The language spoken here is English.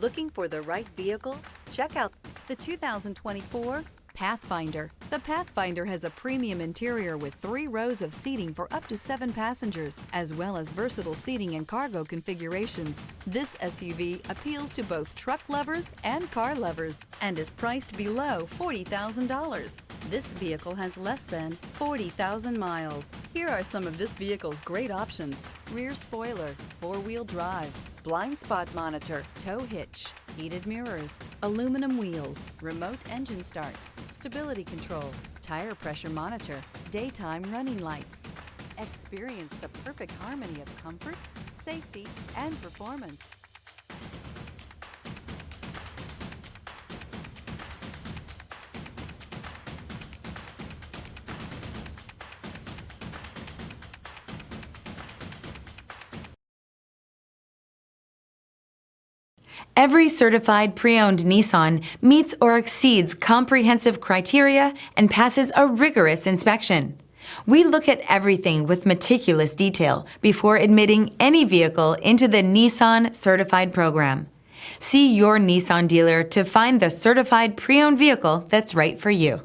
Looking for the right vehicle? Check out the 2024 Pathfinder. The Pathfinder has a premium interior with 3 rows of seating for up to 7 passengers, as well as versatile seating and cargo configurations. This SUV appeals to both truck lovers and car lovers and is priced below $40,000. This vehicle has less than 40,000 miles. Here are some of this vehicle's great options: rear spoiler, 4-wheel drive, blind spot monitor, tow hitch, heated mirrors, aluminum wheels, remote engine start, stability control, tire pressure monitor, daytime running lights. Experience the perfect harmony of comfort, safety, and performance. Every certified pre-owned Nissan meets or exceeds comprehensive criteria and passes a rigorous inspection. We look at everything with meticulous detail before admitting any vehicle into the Nissan Certified program. See your Nissan dealer to find the certified pre-owned vehicle that's right for you.